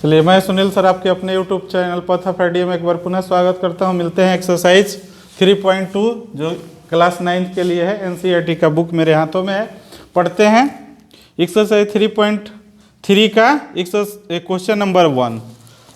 चलिए, मैं सुनील सर आपके अपने YouTube channel path of idea में एक बार पुनः स्वागत करता हूं। मिलते हैं एक्सरसाइज 3.2 जो क्लास 9 के लिए है। एनसीईआरटी का बुक मेरे हाथों में है, पढ़ते हैं एक्सरसाइज 3.3 का क्वेश्चन नंबर 1।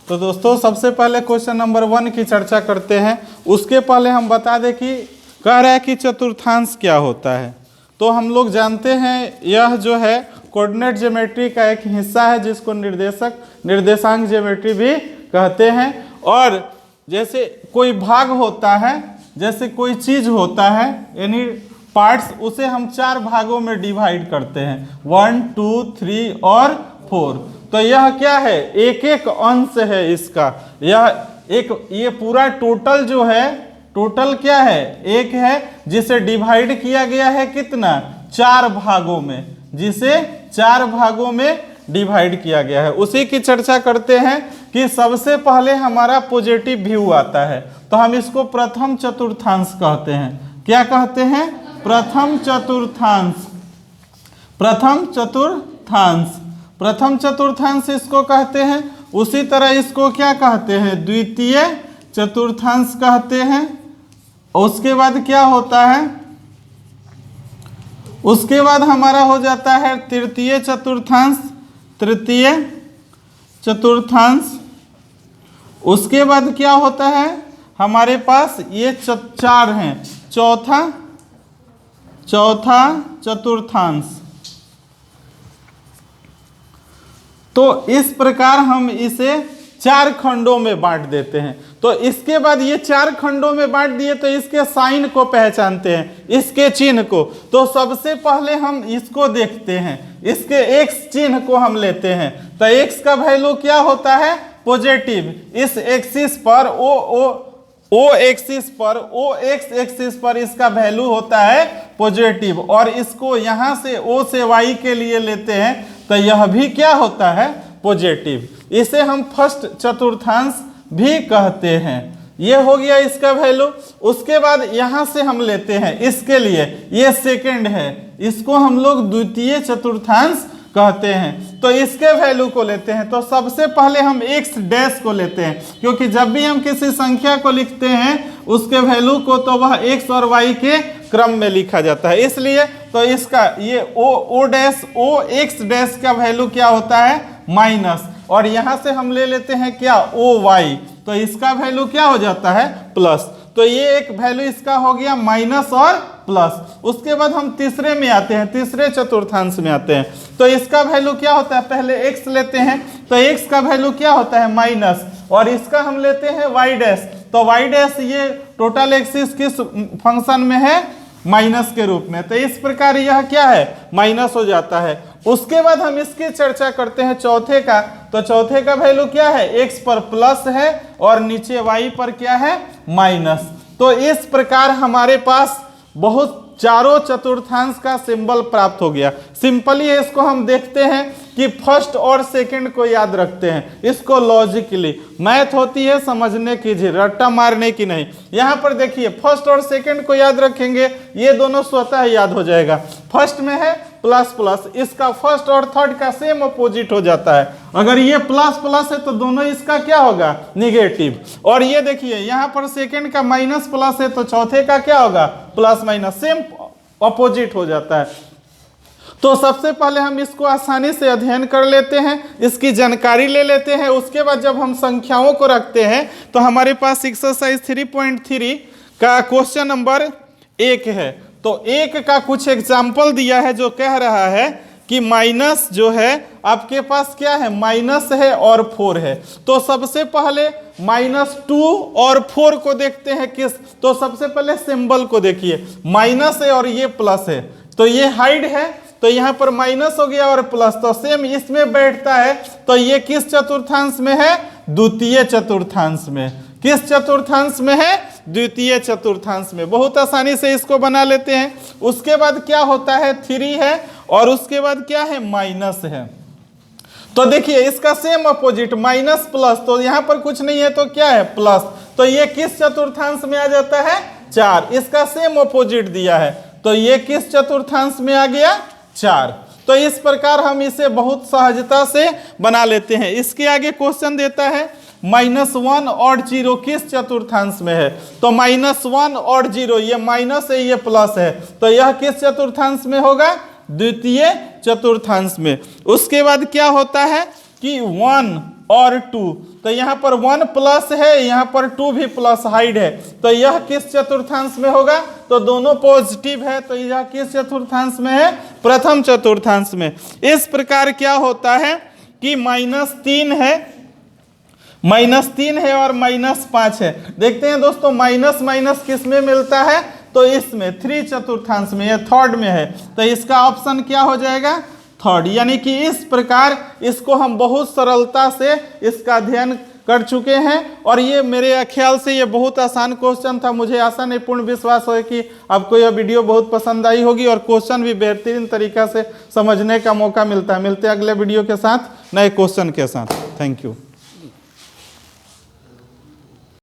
तो दोस्तों, सबसे पहले क्वेश्चन नंबर 1 की चर्चा करते हैं। उसके पहले हम बता दें कि कह रहा है कि चतुर्थांश क्या होता है। तो हम लोग जानते हैं यह जो है कोऑर्डिनेट ज्योमेट्री का एक हिस्सा है, जिसको निर्देशांक ज्योमेट्री भी कहते हैं। और जैसे कोई भाग होता है, जैसे कोई चीज होता है, यानी पार्ट्स, उसे हम 4 भागों में डिवाइड करते हैं, 1, 2, 3 और 4। तो यह क्या है, एक एक अंश है इसका। ये पूरा टोटल जो है, टोटल क्या है, एक है, जिसे डिवाइड किया गया है कितना, 4 भागों में, जिसे 4 भागों में डिवाइड किया गया है। उसी की चर्चा करते हैं कि सबसे पहले हमारा पॉजिटिव व्यू आता है, तो हम इसको प्रथम चतुर्थांश कहते हैं। क्या कहते हैं? प्रथम चतुर्थांश। प्रथम चतुर्थांश, प्रथम चतुर्थांश इसको कहते हैं। उसी तरह इसको क्या कहते हैं, द्वितीय चतुर्थांश कहते हैं। उसके बाद क्या होता है, उसके बाद हमारा हो जाता है तृतीय चतुर्थांश, तृतीय चतुर्थांश। उसके बाद क्या होता है, हमारे पास ये 4 हैं, चौथा चतुर्थांश। तो इस प्रकार हम इसे 4 खंडों में बांट देते हैं। तो इसके बाद ये 4 खंडों में बांट दिए, तो इसके साइन को पहचानते हैं, इसके चिन्ह को। तो सबसे पहले हम इसको देखते हैं, इसके एक्स चिन्ह को हम लेते हैं। तो एक्स का वैल्यू क्या होता है, पॉजिटिव। इस एक्सिस पर ओ एक्सिस पर, ओ एक्स एक्सिस पर इसका वैल्यू होता है पॉजिटिव। और इसको यहां से ओ से वाई के लिए लेते हैं, तो यह भी क्या होता है, पॉजिटिव। इसे हम फर्स्ट चतुर्थांश भी कहते हैं। ये हो गया इसका वैल्यू। उसके बाद यहां से हम लेते हैं इसके लिए, ये सेकंड है, इसको हम लोग द्वितीय चतुर्थांश कहते हैं। तो इसके वैल्यू को लेते हैं। तो सबसे पहले हम एक्स डैश को लेते हैं, क्योंकि जब भी हम किसी संख्या को लिखते हैं उसके वैल्यू को, तो वह एक्स और वाई के क्रम में लिखा जाता है। इसलिए तो इसका ये ओ डैश, ओ एक्स डैश का वैल्यू क्या होता है, माइनस। और यहां से हम ले लेते हैं क्या, ओ वाई, तो इसका वैल्यू क्या हो जाता है, प्लस। तो ये एक वैल्यू इसका हो गया माइनस और प्लस। उसके बाद हम तीसरे में आते हैं, तीसरे चतुर्थांश में आते हैं। तो इसका वैल्यू क्या होता है, पहले एक्स लेते हैं, तो एक्स का वैल्यू क्या होता है, माइनस। और इसका हम लेते हैं वाई डैश, तो वाई डैश ये टोटल एक्सिस किस फंक्शन में है, माइनस के रूप में। तो इस प्रकार यह क्या है, माइनस हो जाता है। उसके बाद हम इसकी चर्चा करते हैं चौथे का। तो चौथे का वैल्यू क्या है, एक्स पर प्लस है और नीचे वाई पर क्या है, माइनस। तो इस प्रकार हमारे पास बहुत चारों चतुर्थांश का सिंबल प्राप्त हो गया। सिंपली इसको हम देखते हैं कि फर्स्ट और सेकंड को याद रखते हैं, इसको लॉजिकली। मैथ होती है समझने की, रट्टा मारने की नहीं। यहाँ पर देखिए, फर्स्ट और सेकंड को याद रखेंगे, ये दोनों स्वतः याद हो जाएगा। फर्स्ट में है प्लस प्लस, इसका फर्स्ट और थर्ड का सेम अपोजिट हो जाता है। अगर ये प्लस प्लस है तो दोनों इसका क्या होगा, निगेटिव। और ये देखिए, यहाँ पर सेकंड का माइनस प्लस है, तो चौथे का क्या होगा, प्लस माइनस, सेम अपोजिट हो जाता है। तो सबसे पहले हम इसको आसानी से अध्ययन कर लेते हैं, इसकी जानकारी ले लेते हैं। उसके बाद जब हम संख्याओं को रखते हैं, तो हमारे पास एक्सरसाइज 3.3 का क्वेश्चन नंबर 1 है। तो 1 का कुछ एग्जाम्पल दिया है, जो कह रहा है कि माइनस जो है आपके पास क्या है, माइनस है और 4 है। तो सबसे पहले -2 और 4 को देखते हैं किस। तो सबसे पहले सिंबल को देखिए, माइनस है और ये प्लस है, तो ये हाइड है, तो यहाँ पर माइनस हो गया और प्लस, तो सेम इसमें बैठता है। तो ये किस चतुर्थांश में है, द्वितीय चतुर्थांश में। किस चतुर्थांश में है, द्वितीय चतुर्थांश में। बहुत आसानी से इसको बना लेते हैं। उसके बाद क्या होता है, 3 है और उसके बाद क्या है, माइनस है। तो देखिए इसका सेम अपोजिट, माइनस प्लस, तो यहाँ पर कुछ नहीं है तो क्या है, प्लस। तो ये किस चतुर्थांश में आ जाता है, 4। इसका सेम अपोजिट दिया है, तो ये किस चतुर्थांश में आ गया, 4। तो इस प्रकार हम इसे बहुत सहजता से बना लेते हैं। इसके आगे क्वेश्चन देता है -1 और 0 किस चतुर्थांश में है। तो -1 और 0, ये माइनस है ये प्लस है, तो यह किस चतुर्थांश में होगा, द्वितीय चतुर्थांश में। उसके बाद क्या होता है कि 1 और 2, तो यहाँ पर 1 प्लस है, यहाँ पर 2 भी प्लस हाइड है, तो यह किस चतुर्थांश में होगा, तो दोनों पॉजिटिव है, तो यह किस चतुर्थांश में है, प्रथम चतुर्थांश में। इस प्रकार क्या होता है कि -3 है, -3 है और -5 है। देखते हैं दोस्तों माइनस माइनस किस में मिलता है, तो इसमें 3 चतुर्थांश में, यह थर्ड में है, तो इसका ऑप्शन क्या हो जाएगा, थर्ड। यानी कि इस प्रकार इसको हम बहुत सरलता से इसका अध्ययन कर चुके हैं और ये मेरे ख्याल से ये बहुत आसान क्वेश्चन था। मुझे आशा नहीं पूर्ण विश्वास है कि आपको यह वीडियो बहुत पसंद आई होगी और क्वेश्चन भी बेहतरीन तरीका से समझने का मौका मिलता है। मिलते हैं अगले वीडियो के साथ नए क्वेश्चन के साथ। Thank you.